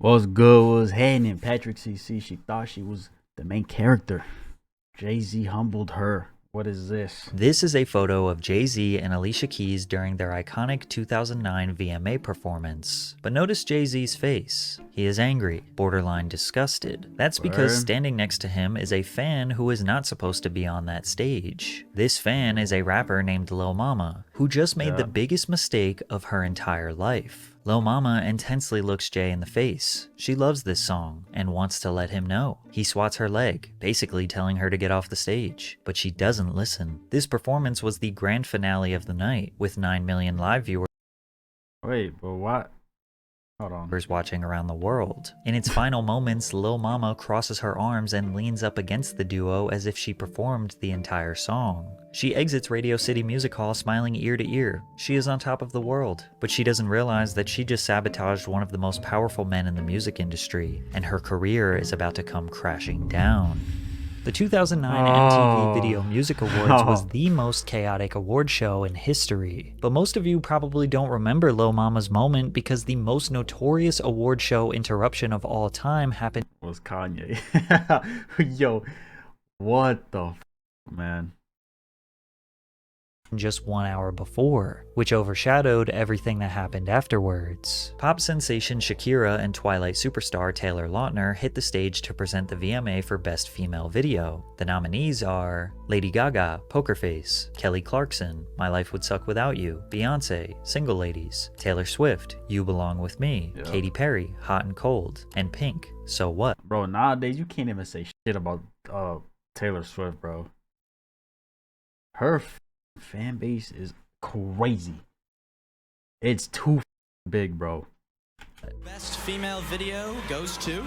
What's good was happening? Patrick CC, she thought she was the main character. Jay-Z humbled her. What is this? This is a photo of Jay-Z and Alicia Keys during their iconic 2009 VMA performance. But notice Jay-Z's face. He is angry, borderline disgusted. That's because standing next to him is a fan who is not supposed to be on that stage. This fan is a rapper named Lil Mama, who just made the biggest mistake of her entire life. Lil Mama intensely looks Jay in the face. She loves this song and wants to let him know. He swats her leg, basically telling her to get off the stage, but she doesn't listen. This performance was the grand finale of the night, with 9 million live viewers. Wait, but what? Hold on. Watching around the world. In its final moments, Lil Mama crosses her arms and leans up against the duo as if she performed the entire song. She exits Radio City Music Hall smiling ear to ear. She is on top of the world, but she doesn't realize that she just sabotaged one of the most powerful men in the music industry, and her career is about to come crashing down. The 2009 MTV Video Music Awards was the most chaotic award show in history. But most of you probably don't remember Lil Mama's moment because the most notorious award show interruption of all time happened was Kanye. Yo, what the man? Just 1 hour before, which overshadowed everything that happened afterwards. Pop sensation Shakira and Twilight superstar Taylor Lautner hit the stage to present the VMA for Best Female Video. The nominees are Lady Gaga, Poker Face, Kelly Clarkson, My Life Would Suck Without You, Beyonce, Single Ladies, Taylor Swift, You Belong With Me, Katy Perry, Hot and Cold, and Pink, So What? Bro, nowadays you can't even say shit about Taylor Swift, bro. Her fan base is crazy. It's too big, bro. Best female video goes to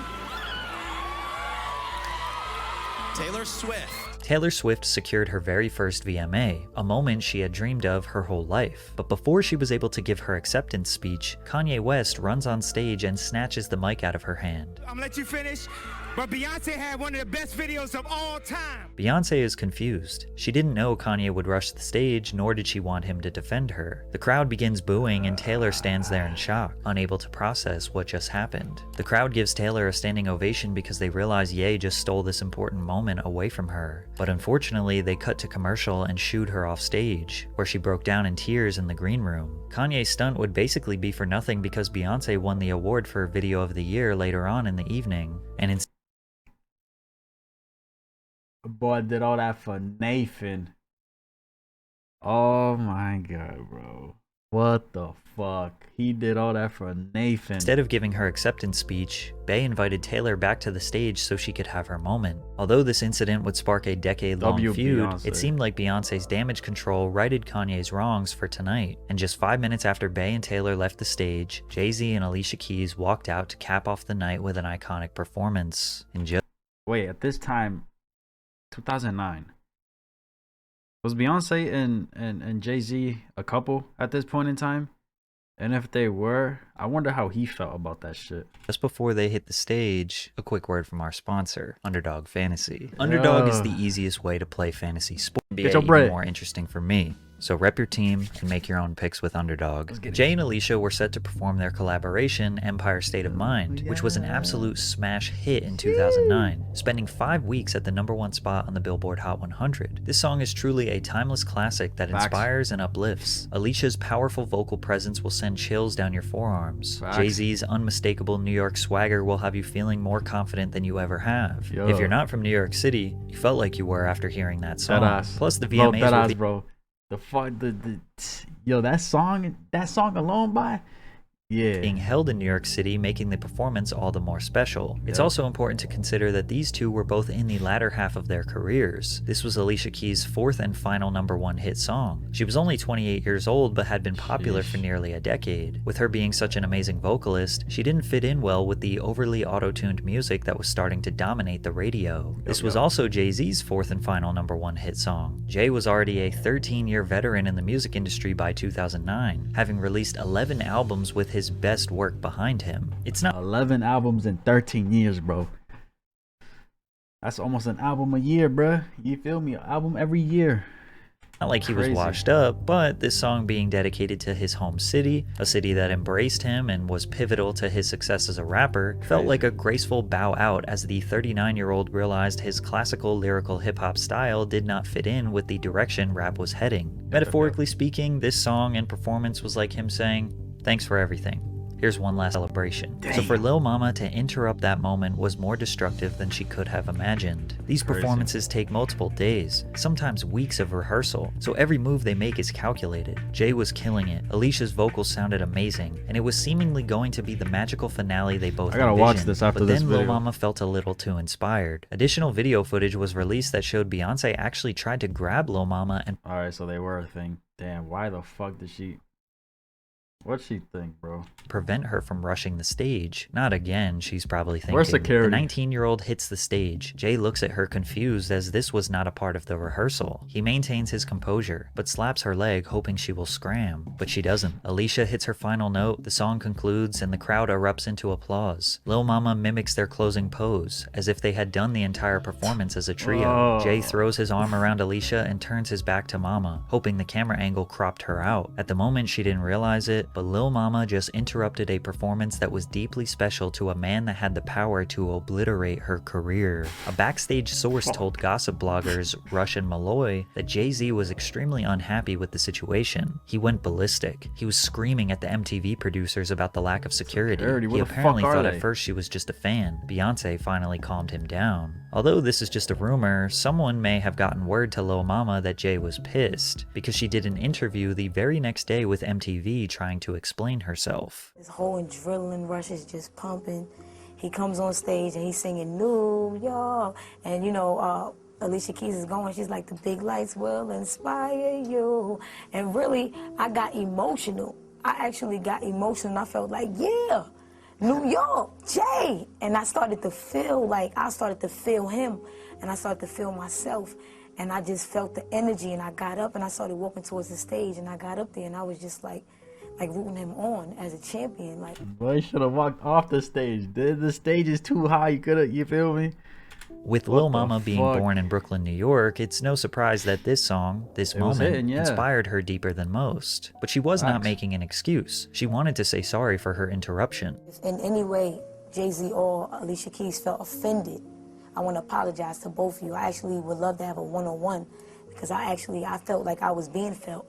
Taylor Swift. Taylor Swift secured her very first VMA, a moment she had dreamed of her whole life. But before she was able to give her acceptance speech, Kanye West runs on stage and snatches the mic out of her hand. I'm gonna let you finish, but Beyonce had one of the best videos of all time. Beyonce is confused. She didn't know Kanye would rush the stage, nor did she want him to defend her. The crowd begins booing and Taylor stands there in shock, unable to process what just happened. The crowd gives Taylor a standing ovation because they realize Ye just stole this important moment away from her. But unfortunately, they cut to commercial and shooed her off stage, where she broke down in tears in the green room. Kanye's stunt would basically be for nothing because Beyonce won the award for Video of the Year later on in the evening, and Boy did all that for Nathan. Oh my god, bro. What the fuck? He did all that for Nathan. Instead of giving her acceptance speech, Bey invited Taylor back to the stage so she could have her moment. Although this incident would spark a decade-long feud, Beyonce. It seemed like Beyonce's damage control righted Kanye's wrongs for tonight. And just 5 minutes after Bey and Taylor left the stage, Jay-Z and Alicia Keys walked out to cap off the night with an iconic performance. Wait, at this time, 2009. Was Beyonce and Jay-Z a couple at this point in time? And if they were, I wonder how he felt about that shit. Just before they hit the stage, a quick word from our sponsor, Underdog Fantasy. Underdog is the easiest way to play fantasy sport. Get your bread. Even more interesting for me. So rep your team and make your own picks with Underdog. Jay and Alicia were set to perform their collaboration, Empire State of Mind, which was an absolute smash hit in 2009, spending 5 weeks at the ¡1 spot on the Billboard Hot 100. This song is truly a timeless classic that inspires and uplifts. Alicia's powerful vocal presence will send chills down your forearms. Jay-Z's unmistakable New York swagger will have you feeling more confident than you ever have. If you're not from New York City, you felt like you were after hearing that song. Plus the VMAs bro. Yo, that song alone being held in New York City, making the performance all the more special. It's also important to consider that these two were both in the latter half of their careers. This was Alicia Keys' fourth and final #1 hit song. She was only 28 years old but had been popular for nearly a decade. With her being such an amazing vocalist, she didn't fit in well with the overly auto-tuned music that was starting to dominate the radio. This was also Jay-Z's fourth and final #1 hit song. Jay was already a 13-year veteran in the music industry by 2009, having released 11 albums with his best work behind him. It's not 11 albums in 13 years, bro. That's almost an album a year, bro. You feel me? An album every year. Not like he was Crazy. washed up, but this song being dedicated to his home city, a city that embraced him and was pivotal to his success as a rapper, felt like a graceful bow out as the 39-year-old realized his classical lyrical hip-hop style did not fit in with the direction rap was heading. Metaphorically speaking, this song and performance was like him saying, "Thanks for everything. Here's one last celebration." So for Lil Mama to interrupt that moment was more destructive than she could have imagined. These performances take multiple days, sometimes weeks of rehearsal, so every move they make is calculated. Jay was killing it, Alicia's vocals sounded amazing, and it was seemingly going to be the magical finale they both envisioned. watch this after but this then video. Lil Mama felt a little too inspired. Additional video footage was released that showed Beyonce actually tried to grab Lil Mama and Alright, so they were a thing. Damn, why the fuck did she... What'd she think, bro? prevent her from rushing the stage. Not again, she's probably thinking. Where's security? The 19-year-old hits the stage. Jay looks at her confused as this was not a part of the rehearsal. He maintains his composure, but slaps her leg hoping she will scram. But she doesn't. Alicia hits her final note, the song concludes, and the crowd erupts into applause. Lil Mama mimics their closing pose, as if they had done the entire performance as a trio. Jay throws his arm around Alicia and turns his back to Mama, hoping the camera angle cropped her out. At the moment she didn't realize it, but Lil Mama just interrupted a performance that was deeply special to a man that had the power to obliterate her career. A backstage source told gossip bloggers Rush and Malloy that Jay-Z was extremely unhappy with the situation. He went ballistic. He was screaming at the MTV producers about the lack of security. He apparently thought at first she was just a fan. Beyonce finally calmed him down. Although this is just a rumor, someone may have gotten word to Lil Mama that Jay was pissed, because she did an interview the very next day with MTV trying to explain herself. His whole adrenaline rush is just pumping. He comes on stage and he's singing New York, and you know, Alicia Keys is going, she's like, the big lights will inspire you. And really, I got emotional. I actually got emotional. I felt like, yeah, New York, Jay. And I started to feel like, I started to feel him, and I started to feel myself. And I just felt the energy, and I got up and I started walking towards the stage, and I got up there and I was just like rooting him on as a champion. Like, boy, should have walked off the stage. The stage is too high. You could have, you feel me? With Lil Mama being born in Brooklyn, New York, it's no surprise that this song, this moment, inspired her deeper than most. But she was not making an excuse. She wanted to say sorry for her interruption. if in any way Jay-Z or Alicia Keys felt offended, I want to apologize to both of you. I actually would love to have a one-on-one, because I felt like I was being felt.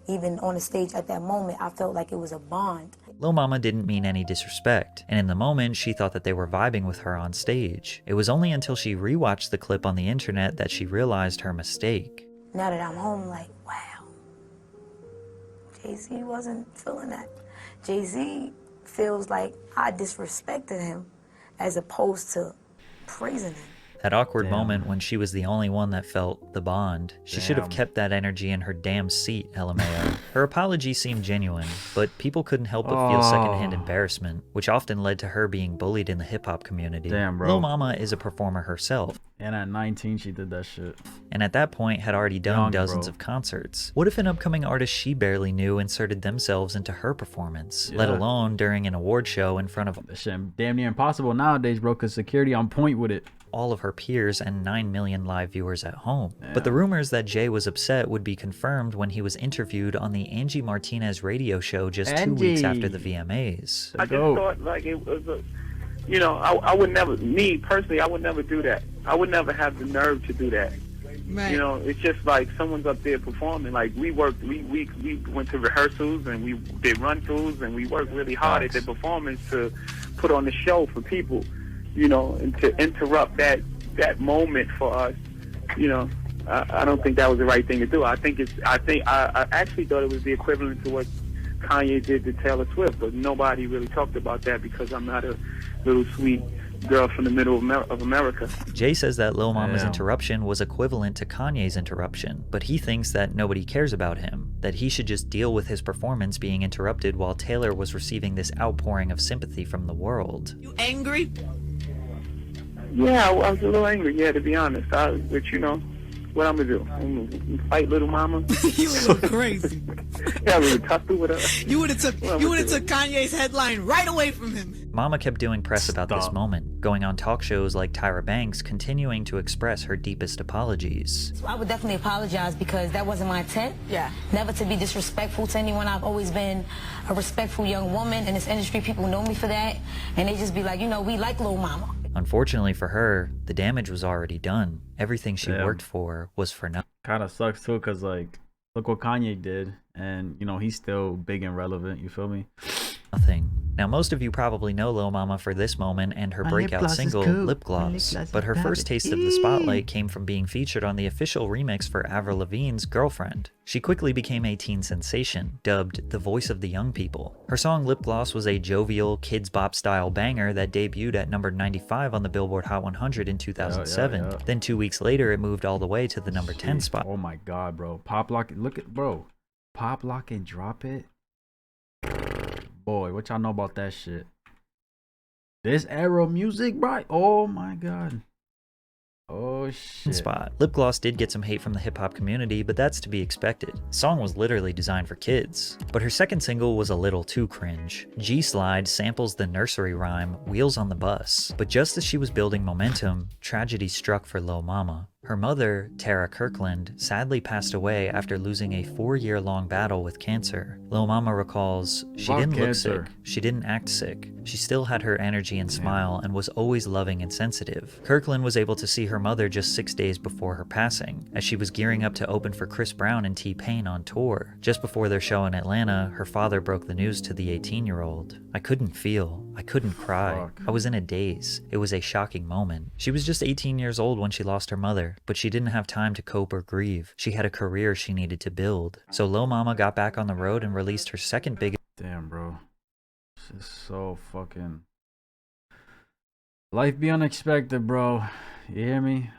Even on the stage at that moment, I felt like it was a bond. Lil Mama didn't mean any disrespect, and in the moment, she thought that they were vibing with her on stage. It was only until she rewatched the clip on the internet that she realized her mistake. Now that I'm home, like, wow, Jay-Z wasn't feeling that. Jay-Z feels like I disrespected him as opposed to praising him. That awkward moment when she was the only one that felt the bond. She should have kept that energy in her damn seat, LMAO. Her apology seemed genuine, but people couldn't help but feel secondhand embarrassment, which often led to her being bullied in the hip-hop community. Damn, bro. Lil Mama is a performer herself. And at 19, she did that shit. And at that point had already done dozens of concerts. What if an upcoming artist she barely knew inserted themselves into her performance, let alone during an award show in front of That shit damn near impossible nowadays, bro, because security on point with it. all of her peers and 9 million live viewers at home. But the rumors that Jay was upset would be confirmed when he was interviewed on the Angie Martinez radio show just 2 weeks after the VMAs. I just thought like it was a, you know, I would never, me personally, I would never do that. I would never have the nerve to do that. Right. You know, it's just like someone's up there performing. Like we worked, we went to rehearsals and we did run-throughs and we worked really hard at the performance to put on the show for people. You know, and to interrupt that moment for us, you know, I don't think that was the right thing to do. I actually thought it was the equivalent to what Kanye did to Taylor Swift, but nobody really talked about that because I'm not a little sweet girl from the middle of America. Jay says that Lil Mama's interruption was equivalent to Kanye's interruption, but he thinks that nobody cares about him, that he should just deal with his performance being interrupted while Taylor was receiving this outpouring of sympathy from the world. You angry? Yeah, I was a little angry, yeah, to be honest. But you know, what I'm gonna do? I'm gonna fight Little Mama? You so crazy. Yeah, we tussle with her. You would have took Kanye's headline right away from him. Mama kept doing press about this Stop. moment, going on talk shows like Tyra Banks, continuing to express her deepest apologies. So I would definitely apologize because that wasn't my intent. Yeah. Never to be disrespectful to anyone. I've always been a respectful young woman in this industry. People know me for that. And they just be like, you know, we like Lil Mama. Unfortunately for her, the damage was already done. Everything she worked for was for nothing. Kind of sucks too, cause like, look what Kanye did, and you know he's still big and relevant. You feel me? Now, most of you probably know Lil Mama for this moment and her breakout single, Lip Gloss, but her first taste of the spotlight came from being featured on the official remix for Avril Lavigne's Girlfriend. She quickly became a teen sensation, dubbed the voice of the young people. Her song Lip Gloss was a jovial, kids bop style banger that debuted at number 95 on the Billboard Hot 100 in 2007. Then 2 weeks later, it moved all the way to the number 10 spot. Oh my god, bro. Pop Lock, look at, bro. Pop Lock and Drop It. Boy, what y'all know about that shit? This era of music, bro. Oh my god. Oh shit. Spot. Lip Gloss did get some hate from the hip-hop community, but that's to be expected. The song was literally designed for kids. But her second single was a little too cringe. G-Slide samples the nursery rhyme Wheels on the Bus. But just as she was building momentum, tragedy struck for Lil Mama. Her mother, Tara Kirkland, sadly passed away after losing a 4-year-long battle with cancer. Lil Mama recalls, she didn't look sick, she didn't act sick, she still had her energy and smile and was always loving and sensitive. Kirkland was able to see her mother just 6 days before her passing, as she was gearing up to open for Chris Brown and T-Pain on tour. Just before their show in Atlanta, her father broke the news to the 18-year-old. I couldn't feel, I couldn't cry, I was in a daze. It was a shocking moment. She was just 18 years old when she lost her mother, but she didn't have time to cope or grieve. She had a career she needed to build. So Lil Mama got back on the road and released her second biggest. Damn, bro. This is so fucking. Life be unexpected, bro. You hear me?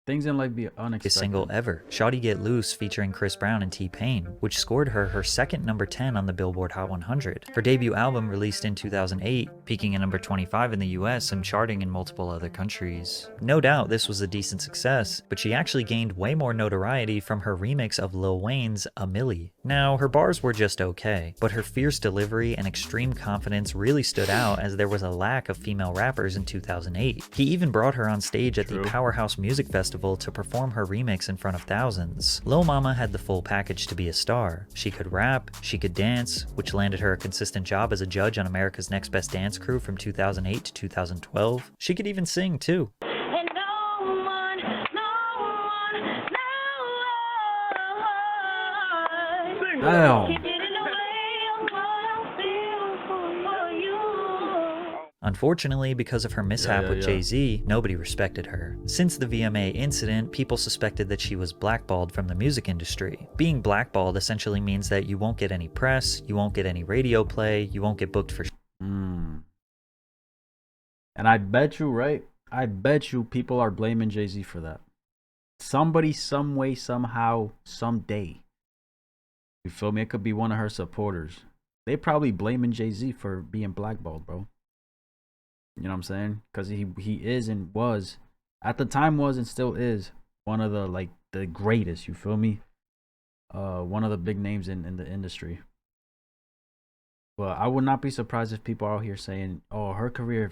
Things in life be unexpected. Single ever, Shawty Get Loose, featuring Chris Brown and T-Pain, which scored her second number 10 on the Billboard Hot 100. Her debut album released in 2008, peaking at number 25 in the US and charting in multiple other countries. No doubt this was a decent success, but she actually gained way more notoriety from her remix of Lil Wayne's A Milli. Now, her bars were just okay, but her fierce delivery and extreme confidence really stood out as there was a lack of female rappers in 2008. He even brought her on stage at the Powerhouse Music Festival to perform her remix in front of thousands. Lil Mama had the full package to be a star. She could rap, she could dance, which landed her a consistent job as a judge on America's Next Best Dance Crew from 2008 to 2012. She could even sing too. Damn. Unfortunately, because of her mishap with Jay-Z, nobody respected her. Since the VMA incident, people suspected that she was blackballed from the music industry. Being blackballed essentially means that you won't get any press, you won't get any radio play, you won't get booked for And I bet you, right? I bet you people are blaming Jay-Z for that. Somebody, some way, somehow, someday. You feel me? It could be one of her supporters. They probably blaming Jay-Z for being blackballed, bro. You know what I'm saying? Because he is and was, at the time was and still is, one of the greatest, you feel me? One of the big names in the industry. But I would not be surprised if people are out here saying, oh, her career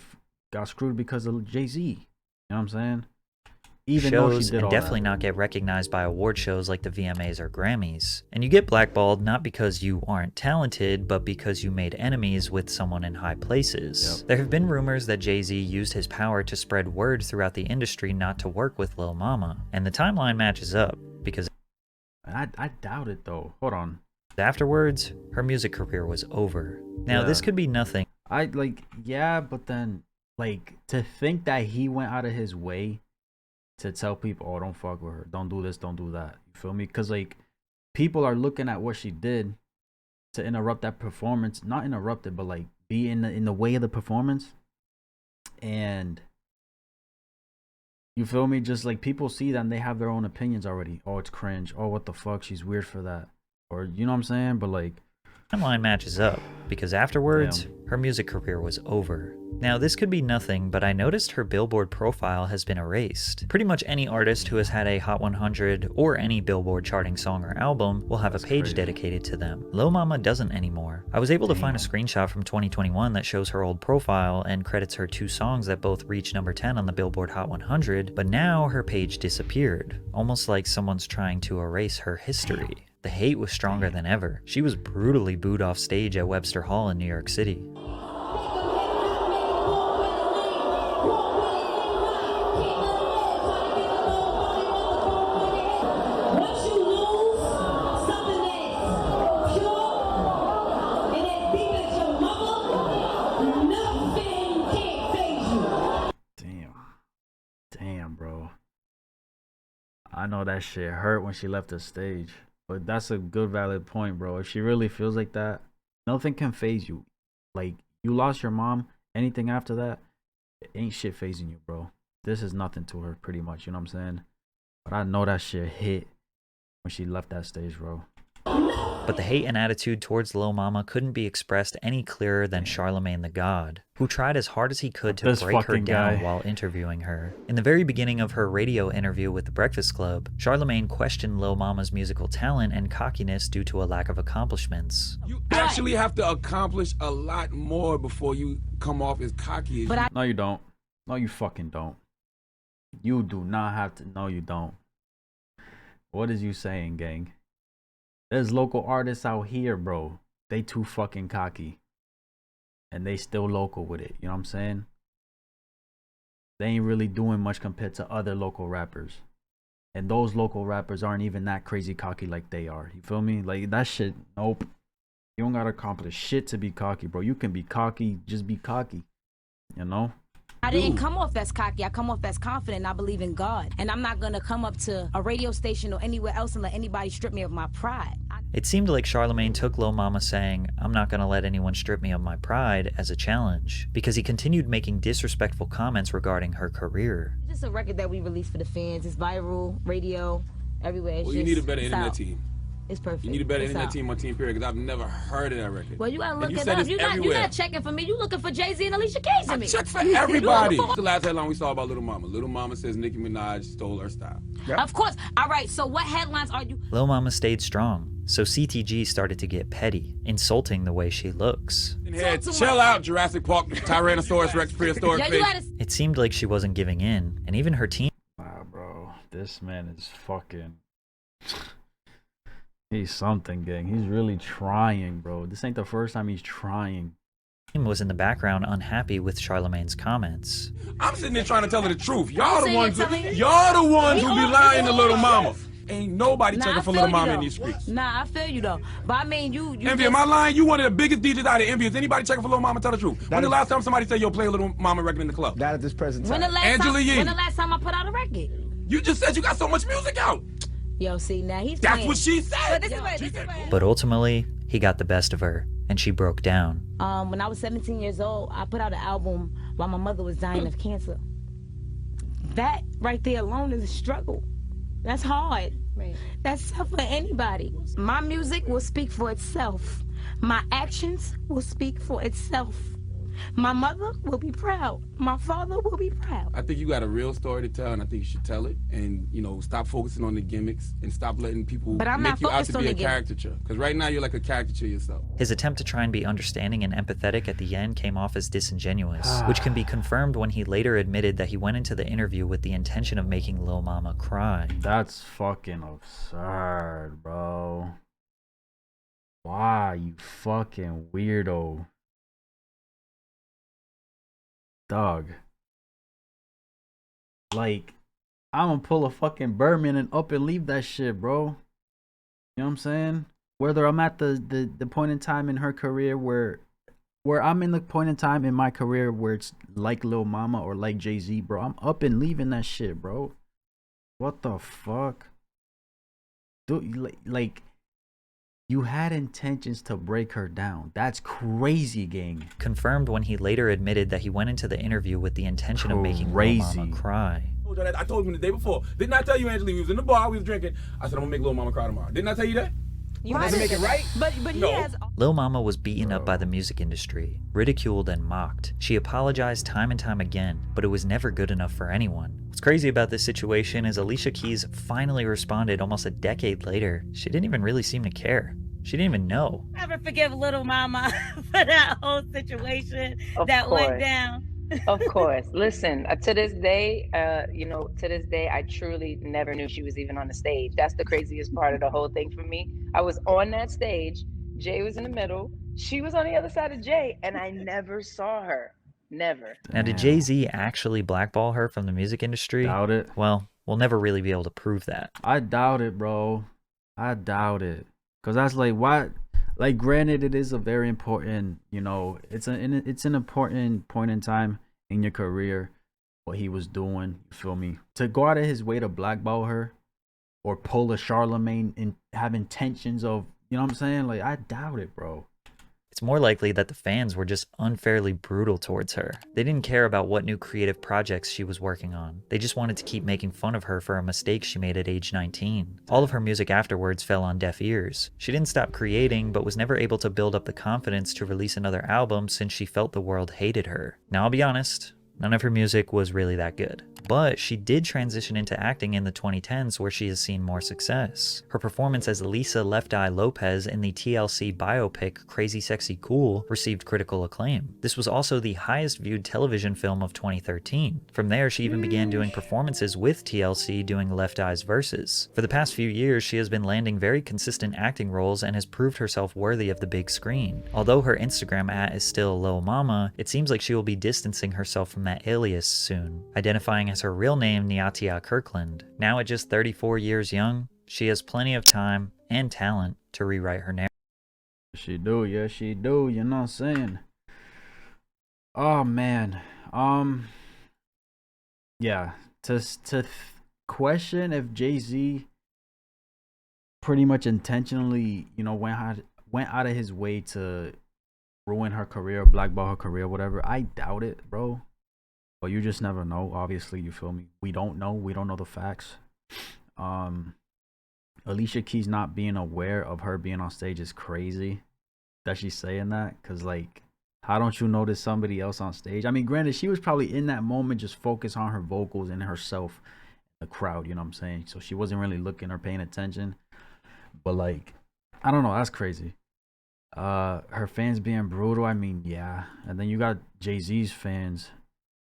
got screwed because of Jay-Z. You know what I'm saying? Even though she shows did and all definitely that. not get recognized by award shows like the VMAs or Grammys. And you get blackballed not because you aren't talented, but because you made enemies with someone in high places. There have been rumors that Jay-Z used his power to spread word throughout the industry not to work with Lil Mama. And the timeline matches up, because I doubt it though. Hold on. afterwards, her music career was over. Now, this could be nothing. But then, to think that he went out of his way to tell people, oh, don't fuck with her, don't do this, don't do that. You feel me? Because people are looking at what she did to interrupt that performance, not interrupt it, but be in the way of the performance. And you feel me? Just people see that and they have their own opinions already. Oh, it's cringe. Oh, what the fuck? She's weird for that. Or you know what I'm saying? But Timeline matches up, because afterwards, her music career was over. Now, this could be nothing, but I noticed her Billboard profile has been erased. Pretty much any artist who has had a Hot 100 or any Billboard charting song or album will have a page dedicated to them. Lil Mama doesn't anymore. I was able to find a screenshot from 2021 that shows her old profile and credits her 2 songs that both reached number 10 on the Billboard Hot 100, but now her page disappeared, almost like someone's trying to erase her history. The hate was stronger than ever. She was brutally booed off stage at Webster Hall in New York City. Damn, bro. I know that shit hurt when she left the stage. But that's a good, valid point, bro. If she really feels like that, nothing can phase you. Like, you lost your mom, anything after that, it ain't shit phasing you, bro. This is nothing to her, pretty much, you know what I'm saying? But I know that shit hit when she left that stage, bro. But the hate and attitude towards Lil Mama couldn't be expressed any clearer than Charlemagne the God, who tried as hard as he could to break her down while interviewing her. In the very beginning of her radio interview with The Breakfast Club, Charlemagne questioned Lil Mama's musical talent and cockiness due to a lack of accomplishments. You actually have to accomplish a lot more before you come off as cocky as you. No, you don't. No, you fucking don't. You do not have to. No, you don't. What is you saying, gang? There's local artists out here, bro. They too fucking cocky. And they still local with it. You know what I'm saying? They ain't really doing much compared to other local rappers. And those local rappers aren't even that crazy cocky like they are. You feel me? Like, that shit, nope. You don't gotta accomplish shit to be cocky, bro. You can be cocky, just be cocky. You know? I didn't come off as cocky. I come off as confident. I believe in God. And I'm not going to come up to a radio station or anywhere else and let anybody strip me of my pride. It seemed like Charlemagne took Lil Mama saying, "I'm not going to let anyone strip me of my pride," as a challenge, because he continued making disrespectful comments regarding her career. It's just a record that we released for the fans. It's viral, radio, everywhere. Well, you need a better internet team. It's perfect. You need a better internet team on Team Period, because I've never heard of that record. Well, you gotta look it up. You're not checking for me. You looking for Jay-Z and Alicia Keys and me. I check for everybody. The last headline we saw about Little Mama. Little Mama says Nicki Minaj stole her style. Yep. Of course. All right, so what headlines are you... Lil Mama stayed strong, so CTG started to get petty, insulting the way she looks. Chill out, Jurassic Park, Tyrannosaurus Rex, prehistoric fish. It seemed like she wasn't giving in, and even her team... Wow, bro. This man is fucking... He's something, gang. He's really trying, bro. This ain't the first time he's trying. Was in the background unhappy with Charlemagne's comments. I'm sitting there trying to tell her the truth. Y'all the ones who be lying to Little Mama. Ain't nobody checking for Little Mama in these streets. Nah, I feel you though. But I mean, you Envy, am I lying? You one of the biggest DJs out of Envy. Is anybody checking for Little Mama? Tell the truth. When the last time somebody said you'll play a Little Mama record in the club? Not at this present time. When the last time I put out a record? You just said you got so much music out. Yo, see, now he's That's playing. what she said. But ultimately, he got the best of her, and she broke down. When I was 17 years old, I put out an album while my mother was dying of cancer. That right there alone is a struggle. That's hard. Right. That's tough for anybody. My music will speak for itself. My actions will speak for itself. My mother will be proud. My father will be proud. I think you got a real story to tell, and I think you should tell it. And, you know, stop focusing on the gimmicks and stop letting people make you out to be a caricature. Because right now you're like a caricature yourself. His attempt to try and be understanding and empathetic at the end came off as disingenuous, which can be confirmed when he later admitted that he went into the interview with the intention of making Lil Mama cry. That's fucking absurd, bro. Why, you fucking weirdo? Dog. Like, I'm gonna pull a fucking Birdman and up and leave that shit, bro. You know what I'm saying? Whether I'm at the point in time in her career where I'm in the point in time in my career where it's like Lil Mama or like Jay-Z, bro, I'm up and leaving that shit, bro. What the fuck? Dude, like you had intentions to break her down. That's crazy, gang. Confirmed when he later admitted that he went into the interview with the intention of making Lil Mama cry. I told him the day before. Didn't I tell you, Angela, we was in the bar, we was drinking. I said, I'm gonna make Lil Mama cry tomorrow. Didn't I tell you that? Doesn't make it right? But he has. Lil Mama was beaten up by the music industry, ridiculed and mocked. She apologized time and time again, but it was never good enough for anyone. What's crazy about this situation is Alicia Keys finally responded almost a decade later. She didn't even really seem to care. She didn't even know. Never forgive Little Mama for that whole situation went down. Of course. Listen, to this day, I truly never knew she was even on the stage. That's the craziest part of the whole thing for me. I was on that stage. Jay was in the middle. She was on the other side of Jay, and I never saw her. Never. Now, did Jay-Z actually blackball her from the music industry? Doubt it. Well, we'll never really be able to prove that. I doubt it, bro. I doubt it. Because that's like, why? Like, granted, it is a very important, it's an important point in time in your career, what he was doing, you feel me? To go out of his way to blackball her or pull a Charlemagne and have intentions of, you know what I'm saying? Like, I doubt it, bro. It's more likely that the fans were just unfairly brutal towards her. They didn't care about what new creative projects she was working on. They just wanted to keep making fun of her for a mistake she made at age 19. All of her music afterwards fell on deaf ears. She didn't stop creating, but was never able to build up the confidence to release another album since she felt the world hated her. Now, I'll be honest, none of her music was really that good. But she did transition into acting in the 2010s, where she has seen more success. Her performance as Lisa Left Eye Lopez in the TLC biopic Crazy Sexy Cool received critical acclaim. This was also the highest viewed television film of 2013. From there, she even began doing performances with TLC doing Left Eye's verses. For the past few years, she has been landing very consistent acting roles and has proved herself worthy of the big screen. Although her Instagram @ is still Lil Mama, it seems like she will be distancing herself from that alias soon, identifying as her real name Niatia Kirkland. Now at just 34 years young, she has plenty of time and talent to rewrite her narrative. She do, yeah, she do, you know what I'm saying? Oh man. Yeah, to question if Jay-Z pretty much intentionally, went out of his way to ruin her career, blackball her career, whatever. I doubt it, bro. But you just never know, obviously, you feel me? We don't know the facts. Alicia Keys not being aware of her being on stage is crazy that she's saying that, because like, how don't you notice somebody else on stage? I mean, granted, she was probably in that moment just focused on her vocals and herself, the crowd, you know what I'm saying? So she wasn't really looking or paying attention. But like, I don't know, that's crazy. Her fans being brutal, I mean, yeah. And then you got Jay-Z's fans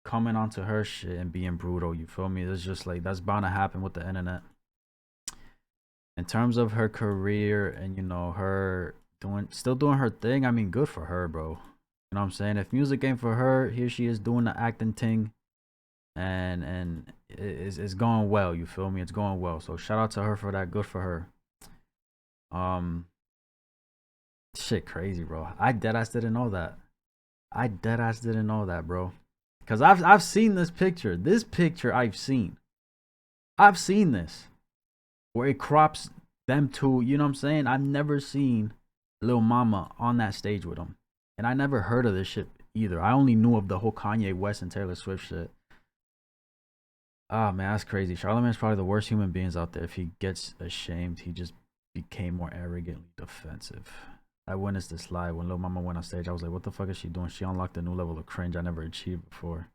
coming onto her shit and being brutal, you feel me? It's just like, that's bound to happen with the internet. In terms of her career and, her still doing her thing, I mean, good for her, bro. You know what I'm saying? If music ain't for her, here she is doing the acting thing, and it's going well, you feel me? It's going well. So shout out to her for that. Good for her. Shit crazy, bro. I deadass didn't know that, bro. Because I've seen this picture. This picture I've seen this. Where it crops them two, you know what I'm saying? I've never seen Lil Mama on that stage with him. And I never heard of this shit either. I only knew of the whole Kanye West and Taylor Swift shit. Ah, man, that's crazy. Charlamagne's probably the worst human beings out there. If he gets ashamed, he just became more arrogantly defensive. I witnessed this live when Lil Mama went on stage. I was like, what the fuck is she doing? She unlocked a new level of cringe I never achieved before.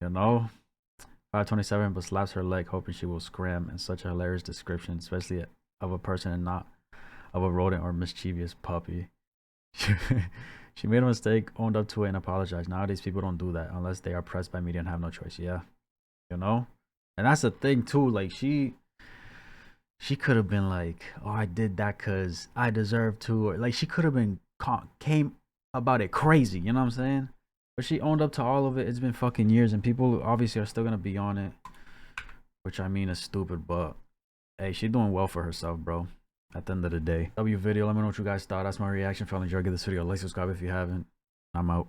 527 but slaps her leg hoping she will scram, in such a hilarious description, especially of a person and not of a rodent or mischievous puppy. She made a mistake, owned up to it, and apologized. Nowadays people don't do that unless they are pressed by media and have no choice. Yeah, and that's the thing too. Like, she could have been like, oh, I did that because I deserve to, or like, she could have been came about it crazy, you know what I'm saying? But she owned up to all of it. It's been fucking years, and people obviously are still gonna be on it, which I mean is stupid, but hey, she's doing well for herself, bro. At the end of the day. Video, let me know what you guys thought. That's my reaction. If you enjoyed, give this video a like, subscribe if you haven't. I'm out.